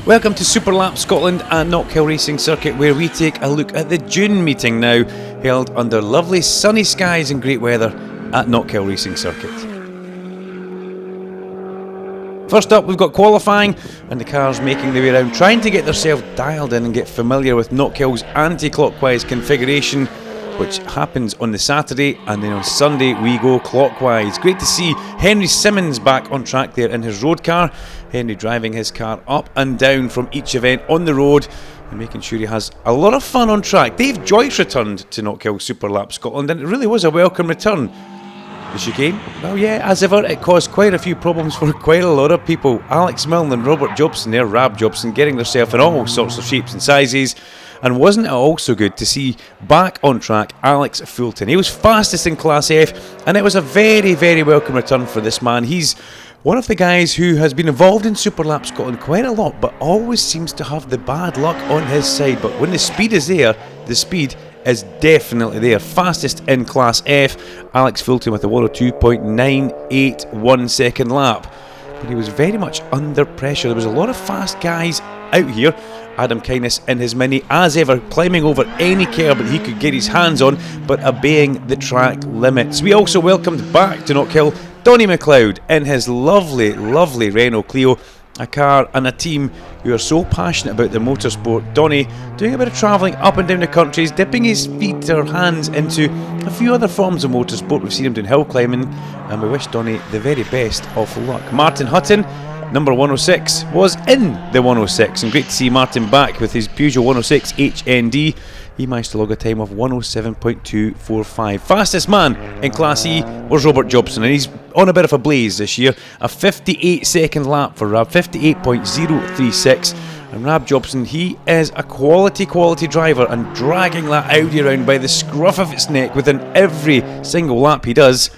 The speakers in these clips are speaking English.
Welcome to Super Lap Scotland at Knockhill Racing Circuit, where we take a look at the June meeting now, held under lovely sunny skies and great weather at Knockhill Racing Circuit. First up, we've got qualifying, and the cars making their way around, trying to get themselves dialed in and get familiar with Knockhill's anti-clockwise configuration, which happens on the Saturday, and then on Sunday we go clockwise. Great to see Henry Simmons back on track there in his road car. Henry driving his car up and down from each event on the road and making sure he has a lot of fun on track. Dave Joyce returned to Knockhill Super Lap Scotland, and it really was a welcome return. The chicane, well yeah, as ever, it caused quite a few problems for quite a lot of people. Alex Milne and Robert Jobson there, Rab Jobson, getting themselves in all sorts of shapes and sizes. And wasn't it also good to see back on track Alex Fulton? He was fastest in Class F, and it was a very, very welcome return for this man. He's one of the guys who has been involved in Super Lap Scotland quite a lot, but always seems to have the bad luck on his side. But when the speed is there, the speed is definitely there. Fastest in Class F, Alex Fulton with a 102.981 second lap. But he was very much under pressure. There was a lot of fast guys out here. Adam Kindness in his Mini, as ever, climbing over any curb that he could get his hands on, but obeying the track limits. We also welcomed back to Knockhill Donny McLeod in his lovely, lovely Renault Clio, a car and a team who are so passionate about the motorsport. Donny doing a bit of travelling up and down the country, dipping his feet or hands into a few other forms of motorsport. We've seen him doing hill climbing, and we wish Donny the very best of luck. Martin Hutton, number 106, was in the 106, and great to see Martin back with his Peugeot 106 HND. He managed to log a time of 107.245. Fastest man in Class E was Robert Jobson, and he's on a bit of a blaze this year. A 58 second lap for Rab, 58.036. And Rab Jobson, he is a quality driver, and dragging that Audi around by the scruff of its neck within every single lap he does.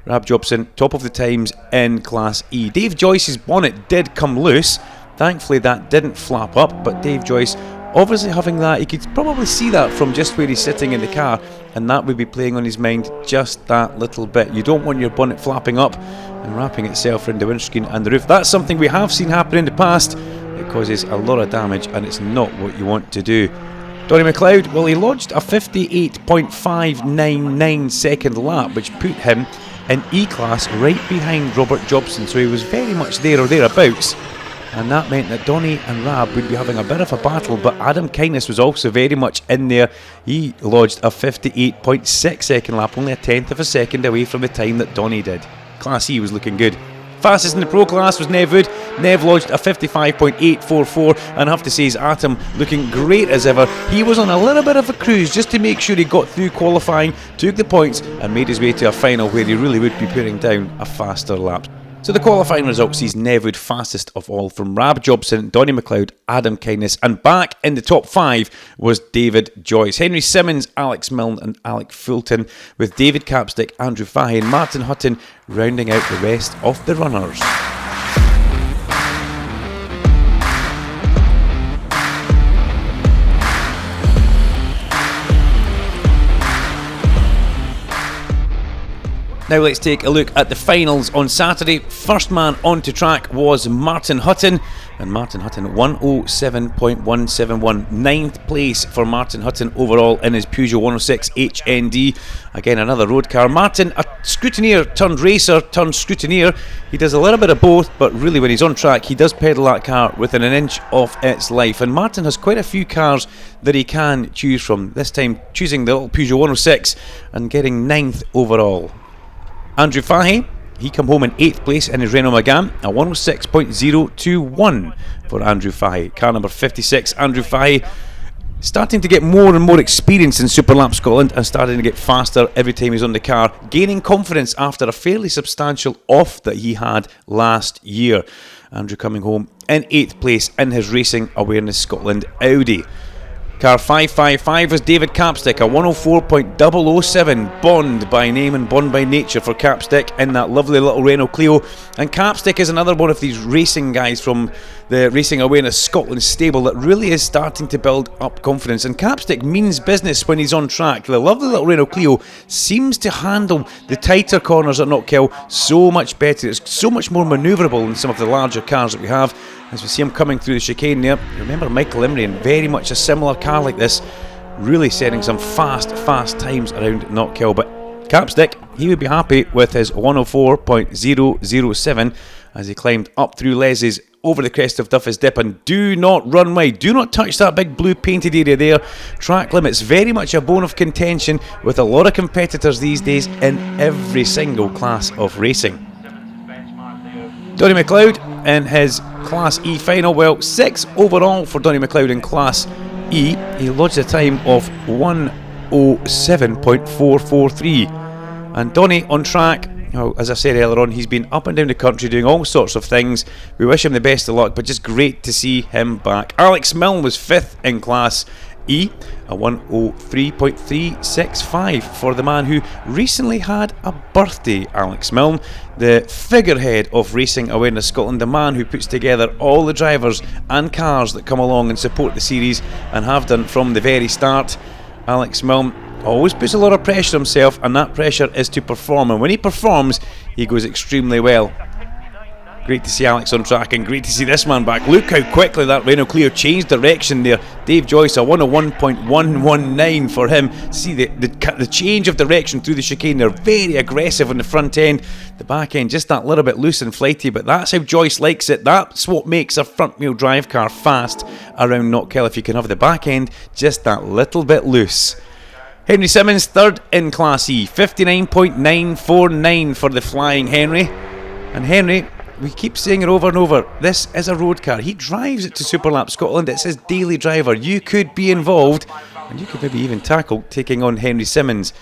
Rab Jobson, top of the times in Class E. Dave Joyce's bonnet did come loose. Thankfully that didn't flap up, but Dave Joyce obviously having that, he could probably see that from just where he's sitting in the car, and that would be playing on his mind just that little bit. You don't want your bonnet flapping up and wrapping itself around the windscreen and the roof. That's something we have seen happen in the past. It causes a lot of damage, and it's not what you want to do. Donny McLeod, well, he lodged a 58.599 second lap, which put him in E-Class right behind Robert Jobson, so he was very much there or thereabouts, and that meant that Donny and Rab would be having a bit of a battle. But Adam Kindness was also very much in there. He lodged a 58.6 second lap, only a tenth of a second away from the time that Donny did. Class E was looking good. Fastest in the Pro class was Nev Wood. Nev lodged a 55.844, and I have to say his Atom looking great as ever. He was on a little bit of a cruise just to make sure he got through qualifying, took the points, and made his way to a final where he really would be putting down a faster lap. So the qualifying result sees Nev Wood fastest of all, from Rab Jobson, Donny McLeod, Adam Kindness, and back in the top 5 was David Joyce. Henry Simmons, Alex Milne and Alec Fulton, with David Capstick, Andrew Fahey and Martin Hutton rounding out the rest of the runners. Now let's take a look at the finals on Saturday. First man onto track was Martin Hutton, and Martin Hutton 107.171. 9th place for Martin Hutton overall in his Peugeot 106 HND. Again, another road car. Martin, a scrutineer turned racer turned scrutineer. He does a little bit of both, but really when he's on track he does pedal that car within an inch of its life. And Martin has quite a few cars that he can choose from. This time choosing the little Peugeot 106 and getting 9th overall. Andrew Fahey, he come home in 8th place in his Renault Megane, a 106.021 for Andrew Fahey. Car number 56, Andrew Fahey, starting to get more and more experience in Super Lap Scotland and starting to get faster every time he's on the car, gaining confidence after a fairly substantial off that he had last year. Andrew coming home in 8th place in his Racing Awareness Scotland Audi. Car 555 was David Capstick, a 104.007, Bond by name and Bond by nature for Capstick in that lovely little Renault Clio. And Capstick is another one of these racing guys from the Racing Awareness Scotland stable that really is starting to build up confidence, and Capstick means business when he's on track. The lovely little Renault Clio seems to handle the tighter corners at Knockhill so much better. It's so much more manoeuvrable than some of the larger cars that we have. As we see him coming through the chicane there, remember Michael Imrian, very much a similar car like this, really setting some fast times around Knockhill. But Capstick, he would be happy with his 104.007 as he climbed up through Les's over the crest of Duffy's Dip, and do not run wide, do not touch that big blue painted area there. Track limits, very much a bone of contention with a lot of competitors these days in every single class of racing. Donny McLeod in his Class E final, well, 6 overall for Donny McLeod in Class E. He lodged a time of 107.443, and Donny on track. Well, as I said earlier on, he's been up and down the country doing all sorts of things. We wish him the best of luck, but just great to see him back. Alex Milne was 5th in Class E, a 103.365 for the man who recently had a birthday. Alex Milne, the figurehead of Racing Awareness Scotland, the man who puts together all the drivers and cars that come along and support the series and have done from the very start. Alex Milne always puts a lot of pressure on himself, and that pressure is to perform, and when he performs he goes extremely well. Great to see Alex on track, and great to see this man back. Look how quickly that Renault Clio changed direction there. Dave Joyce, a 101.119 for him. See the change of direction through the chicane. They're very aggressive on the front end. The back end just that little bit loose and flighty, but that's how Joyce likes it. That's what makes a front wheel drive car fast around Knockhill, if you can have the back end just that little bit loose. Henry Simmons, 3rd in Class E, 59.949 for the Flying Henry. And Henry, we keep saying it over and over, this is a road car. He drives it to Superlap Scotland. It's his daily driver. You could be involved, and you could maybe even tackle taking on Henry Simmons.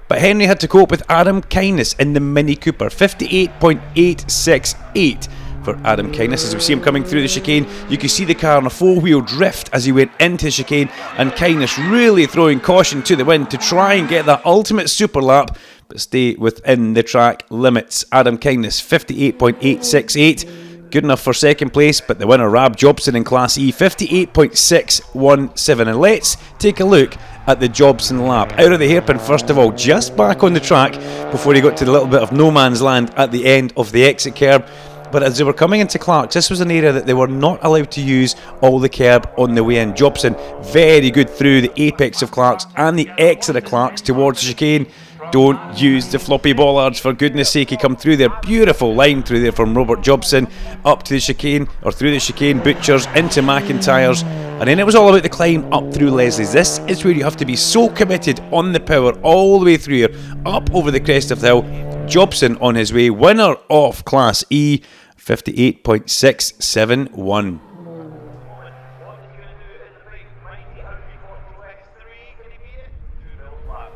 But Henry had to cope with Adam Kindness in the Mini Cooper, 58.868 for Adam Kindness. As we see him coming through the chicane, you can see the car on a 4-wheel drift as he went into the chicane, and Kindness really throwing caution to the wind to try and get that ultimate super lap but stay within the track limits. Adam Kindness, 58.868, good enough for 2nd place, but the winner, Rab Jobson in Class E, 58.617. And let's take a look at the Jobson lap. Out of the hairpin first of all, just back on the track before he got to the little bit of no man's land at the end of the exit curb. But as they were coming into Clarks, this was an area that they were not allowed to use all the curb on the way in. Jobson, very good through the apex of Clarks and the exit of Clarks towards the chicane. Don't use the floppy bollards, for goodness sake. He come through there, beautiful line through there from Robert Jobson, up to the chicane, or through the chicane, Butchers, into McIntyre's, and then it was all about the climb up through Leslie's. This is where you have to be so committed on the power all the way through here, up over the crest of the hill. Jobson on his way, winner of Class E, 58.671.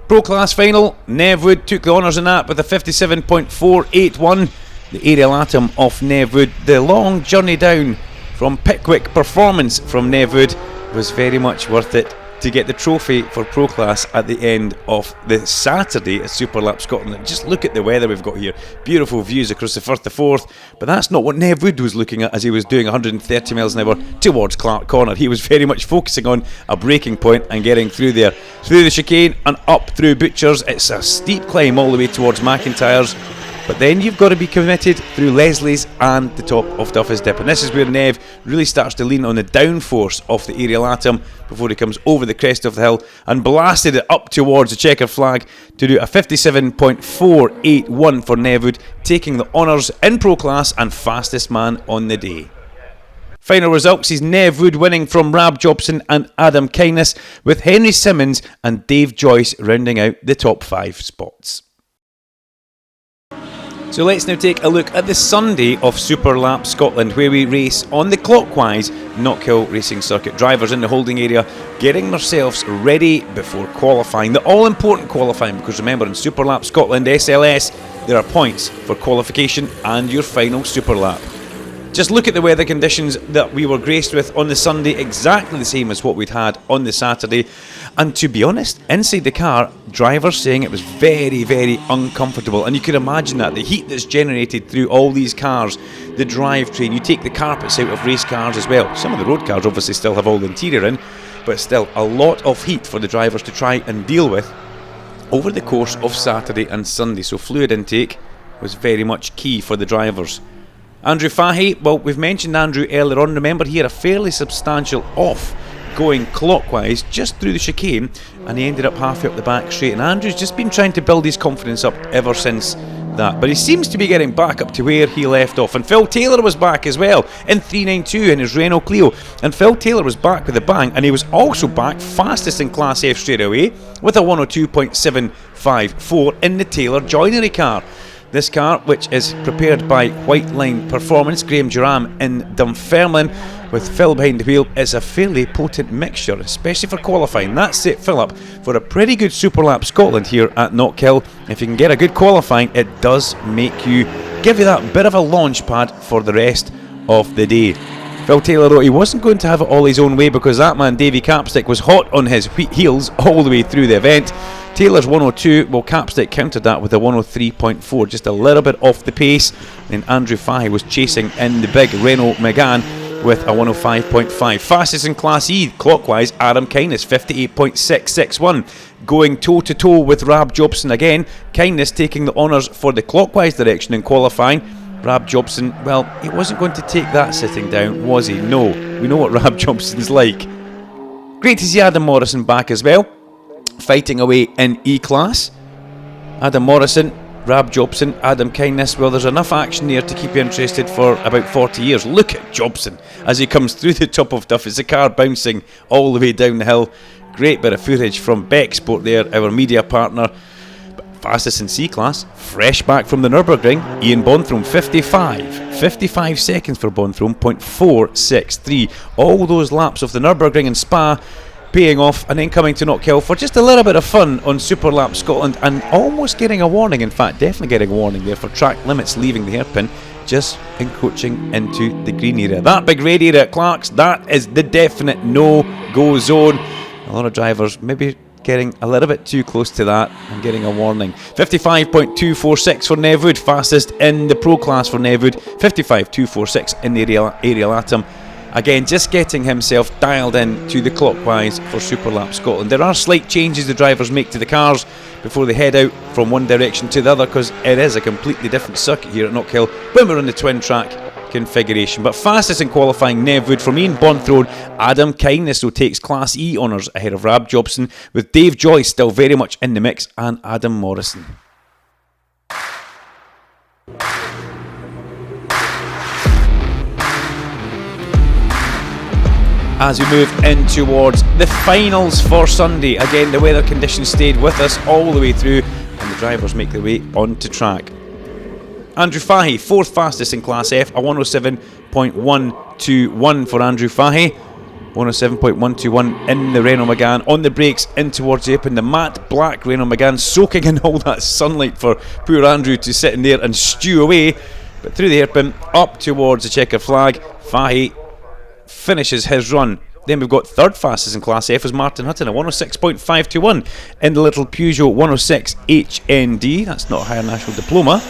Pro Class final, Nev Wood took the honours in that with a 57.481. The aerial atom off Nev Wood. The long journey down from Pickwick performance from Nev Wood was very much worth it to get the trophy for Pro Class at the end of the Saturday at Superlap Scotland. Just look at the weather we've got here. Beautiful views across the Firth of Forth, but that's not what Nev Wood was looking at as he was doing 130 miles an hour towards Clark Corner. He was very much focusing on a braking point and getting through there. Through the chicane and up through Butchers. It's a steep climb all the way towards McIntyre's. But then you've got to be committed through Leslie's and the top of Duffy's Dip. And this is where Nev really starts to lean on the downforce of the aerial atom before he comes over the crest of the hill and blasted it up towards the checker flag to do a 57.481 for Nev Wood, taking the honours in Pro Class and fastest man on the day. Final results is Nev Wood winning from Rab Jobson and Adam Kindness, with Henry Simmons and Dave Joyce rounding out the top 5 spots. So let's now take a look at the Sunday of Superlap Scotland, where we race on the clockwise Knockhill Racing Circuit. Drivers in the holding area getting themselves ready before qualifying. The all-important qualifying, because remember, in Superlap Scotland SLS, there are points for qualification and your final Superlap. Just look at the weather conditions that we were graced with on the Sunday, exactly the same as what we'd had on the Saturday. And to be honest, inside the car, drivers saying it was very, very uncomfortable. And you could imagine that, the heat that's generated through all these cars, the drivetrain, you take the carpets out of race cars as well. Some of the road cars obviously still have all the interior in, but still a lot of heat for the drivers to try and deal with over the course of Saturday and Sunday. So fluid intake was very much key for the drivers. Andrew Fahey, well, we've mentioned Andrew earlier on. Remember, he had a fairly substantial off going clockwise just through the chicane, and he ended up halfway up the back straight. And Andrew's just been trying to build his confidence up ever since that, but he seems to be getting back up to where he left off. And Phil Taylor was back as well in 392 in his Renault Clio, and Phil Taylor was back with a bang, and he was also back fastest in Class F straight away with a 102.754 in the Taylor joinery car. This car, which is prepared by White Line Performance, Graham Durham in Dunfermline, with Phil behind the wheel, is a fairly potent mixture, especially for qualifying. That set Phil up for a pretty good Super Lap Scotland here at Knockhill. If you can get a good qualifying, it does give you that bit of a launch pad for the rest of the day. Phil Taylor, though, he wasn't going to have it all his own way, because that man Davy Capstick was hot on his heels all the way through the event. Taylor's 102, well, Capstick countered that with a 103.4, just a little bit off the pace. And Andrew Fahey was chasing in the big Renault Megane with a 105.5. Fastest in Class E, clockwise, Adam Kindness, 58.661. Going toe-to-toe with Rab Jobson again. Kindness taking the honours for the clockwise direction in qualifying. Rab Jobson, well, he wasn't going to take that sitting down, was he? No. We know what Rab Jobson's like. Great to see Adam Morrison back as well, fighting away in E-Class. Adam Morrison, Rab Jobson, Adam Kindness. Well, there's enough action there to keep you interested for about 40 years. Look at Jobson as he comes through the top of Duff. It's the car bouncing all the way down the hill. Great bit of footage from Becksport there, our media partner. Fastest in C-Class, fresh back from the Nürburgring, Ian Bonthrom, 55 seconds for Bonthrom, 0.463. All those laps of the Nürburgring and Spa paying off, and then coming to Knockhill for just a little bit of fun on Super Lap Scotland, and almost getting a warning. In fact, definitely getting a warning there for track limits leaving the hairpin, just encroaching into the green area. That big red area at Clark's, that is the definite no-go zone. A lot of drivers maybe getting a little bit too close to that and getting a warning. 55.246 for Nev Wood, fastest in the Pro Class for Nev Wood. 55.246 in the Ariel Atom. Again, just getting himself dialed in to the clockwise for Super Lap Scotland. There are slight changes the drivers make to the cars before they head out from one direction to the other, because it is a completely different circuit here at Knockhill when we're on the twin track configuration. But fastest in qualifying, Nev Wood from Ian Bonthron. Adam Kindness, who takes Class E honours ahead of Rab Jobson, with Dave Joyce still very much in the mix, and Adam Morrison. As we move in towards the finals for Sunday, again the weather conditions stayed with us all the way through, and the drivers make their way onto track. Andrew Fahey, fourth fastest in Class F, a 107.121 for Andrew Fahey. 107.121 in the Renault Megane, on the brakes in towards the open. The matte black Renault Megane soaking in all that sunlight for poor Andrew to sit in there and stew away. But through the hairpin, up towards the checker flag, Fahey finishes his run. Then we've got third fastest in Class F was Martin Hutton, a 106.521 in the little Peugeot 106 HND. That's not a higher national diploma.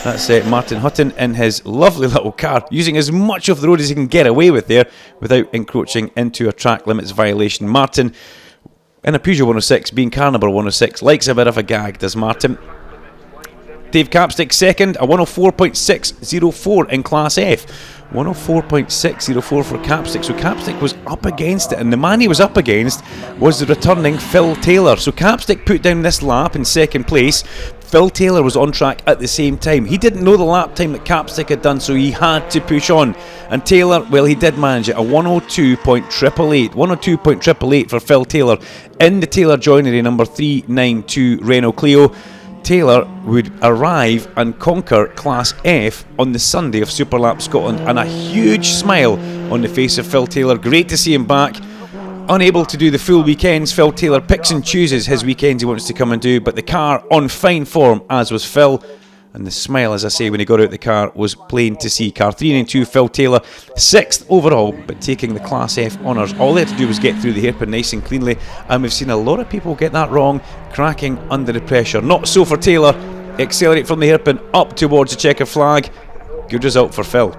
That's Martin Hutton in his lovely little car, using as much of the road as he can get away with there without encroaching into a track limits violation. Martin in a Peugeot 106, being car number 106, likes a bit of a gag, does Martin. Dave Capstick second, a 104.604 in Class F. 104.604 for Capstick. So Capstick was up against it, and the man he was up against was the returning Phil Taylor. So Capstick put down this lap in second place. Phil Taylor was on track at the same time. He didn't know the lap time that Capstick had done, so he had to push on. And Taylor, well, he did manage it. A 102.888. 102.888 for Phil Taylor in the Taylor joinery number 392 Renault Clio. Taylor would arrive and conquer Class F on the Sunday of Super Lap Scotland, and a huge smile on the face of Phil Taylor. Great to see him back. Unable to do the full weekends, Phil Taylor picks and chooses his weekends he wants to come and do, but the car on fine form, as was Phil. And the smile, as I say, when he got out the car was plain to see. Car 3 and 2, Phil Taylor, 6th overall, but taking the Class F honours. All they had to do was get through the hairpin nice and cleanly, and we've seen a lot of people get that wrong, cracking under the pressure. Not so for Taylor. Accelerate from the hairpin up towards the checker flag. Good result for Phil.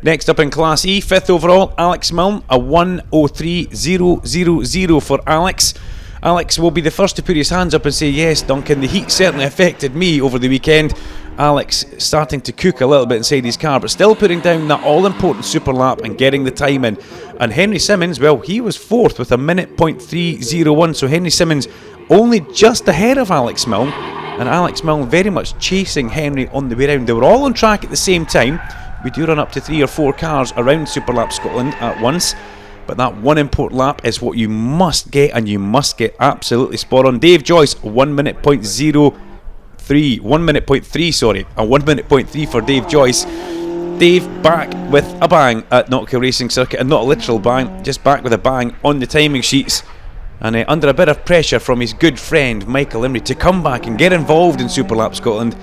Next up in Class E, 5th overall, Alex Milne, a 1:03.000 for Alex. Alex will be the first to put his hands up and say, yes, Duncan, the heat certainly affected me over the weekend. Alex starting to cook a little bit inside his car, but still putting down that all-important super lap and getting the time in. And Henry Simmons, well, he was 4th with a minute .301, so Henry Simmons only just ahead of Alex Milne, and Alex Milne very much chasing Henry on the way round. They were all on track at the same time. We do run up to 3 or 4 cars around Superlap Scotland at once, but that one important lap is what you must get, and you must get absolutely spot on. Dave Joyce, 1 minute .03, 1 minute .3, sorry, a 1 minute .3 for Dave Joyce. Dave back with a bang at Knockhill Racing Circuit, and not a literal bang, just back with a bang on the timing sheets, and under a bit of pressure from his good friend Michael Imrie to come back and get involved in Superlap Scotland.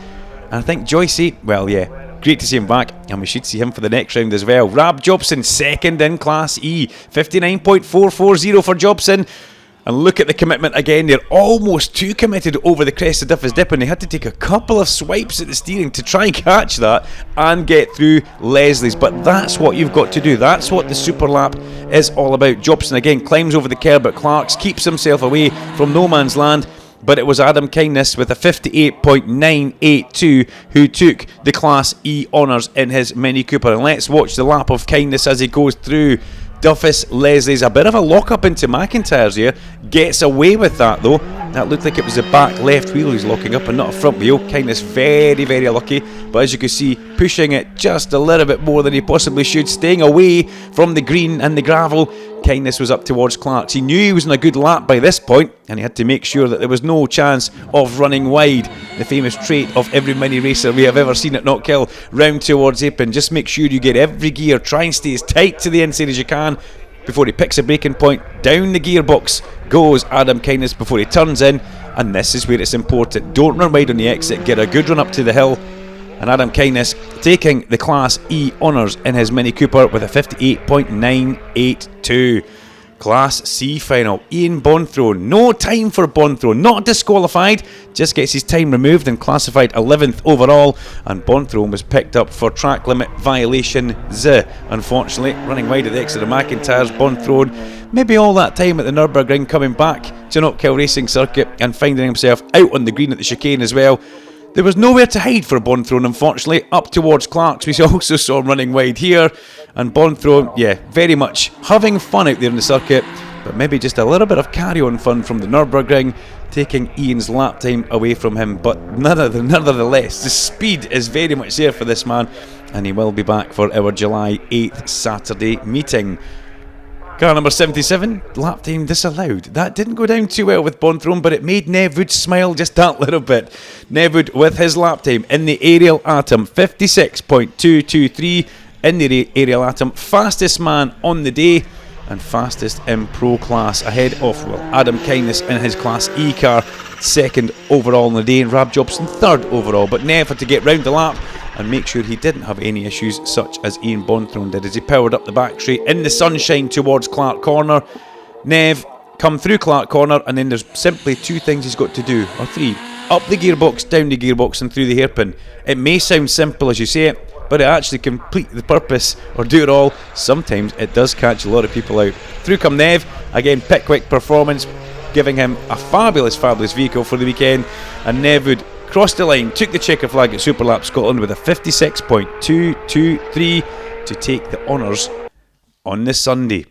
And I think Joycey, well, yeah, great to see him back, and we should see him for the next round as well. Rab Jobson, 2nd in Class E, 59.440 for Jobson. And look at the commitment again. They're almost too committed over the crest of Duffus Dip, and they had to take a couple of swipes at the steering to try and catch that and get through Leslie's. But that's what you've got to do. That's what the Super Lap is all about. Jobson again climbs over the curb at Clark's, keeps himself away from no man's land. But it was Adam Kindness with a 58.982 who took the Class E honours in his Mini Cooper. And let's watch the lap of Kindness as he goes through Duffus, Leslie's. A bit of a lock-up into McIntyre's here. Gets away with that, though. That looked like it was the back left wheel he's locking up and not a front wheel. Kindness very, very lucky. But as you can see, pushing it just a little bit more than he possibly should. Staying away from the green and the gravel. Kindness was up towards Clark's. He knew he was in a good lap by this point, and he had to make sure that there was no chance of running wide. The famous trait of every mini racer we have ever seen at Knockhill. Round towards Apin. Just make sure you get every gear. Try and stay as tight to the inside as you can before he picks a braking point. Down the gearbox goes Adam Kindness before he turns in, and this is where it's important. Don't run wide on the exit. Get a good run up to the hill. And Adam Kindness taking the Class E honours in his Mini Cooper with a 58.982. Class C final. Ian Bonthrow. No time for Bonthrow. Not disqualified. Just gets his time removed and classified 11th overall. And Bonthrow was picked up for track limit violation Z. Unfortunately, running wide at the exit of McIntyre's. Bonthrow, maybe all that time at the Nürburgring, coming back to Knockhill Racing Circuit and finding himself out on the green at the chicane as well. There was nowhere to hide for Bonthrow, unfortunately. Up towards Clark's, we also saw him running wide here. And Bonthrow, yeah, very much having fun out there in the circuit, but maybe just a little bit of carry-on fun from the Nürburgring, taking Ian's lap time away from him. But nonetheless, the speed is very much there for this man, and he will be back for our July 8th Saturday meeting. Car number 77, lap time disallowed. That didn't go down too well with Bonthrow, but it made Nev Wood smile just that little bit. Nev Wood with his lap time in the Ariel Atom, 56.223 in the Ariel Atom. Fastest man on the day and fastest in Pro class, ahead of, well, Adam Kindness in his Class E car, 2nd overall on the day, and Rab Jobson 3rd overall. But Nev had to get round the lap and make sure he didn't have any issues such as Ian Bonthrow did as he powered up the back straight in the sunshine towards Clark Corner. Nev come through Clark Corner, and then there's simply 2 things he's got to do, or 3. Up the gearbox, down the gearbox and through the hairpin. It may sound simple as you say it, but it actually complete the purpose or do it all. Sometimes it does catch a lot of people out. Through come Nev, again Pickwick Performance giving him a fabulous vehicle for the weekend, and Nev Wood crossed the line, took the checker flag at Superlap Scotland with a 56.223 to take the honours on the Sunday.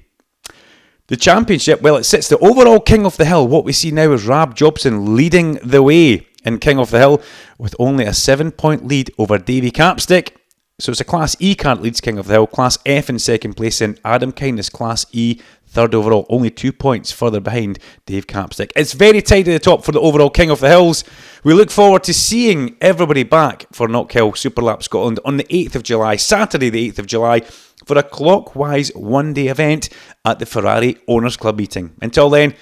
The championship, well, it sits the overall King of the Hill. What we see now is Rab Jobson leading the way in King of the Hill with only a 7-point lead over Davy Capstick. So it's a Class E car that leads King of the Hill, Class F in second place, and Adam Kindness, Class E, third overall, only 2 points further behind Dave Capstick. It's very tight at the top for the overall King of the Hills. We look forward to seeing everybody back for Knockhill Superlap Scotland on the 8th of July, Saturday the 8th of July, for a clockwise one-day event at the Ferrari Owners Club meeting. Until then,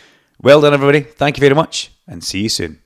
well done everybody, thank you very much, and see you soon.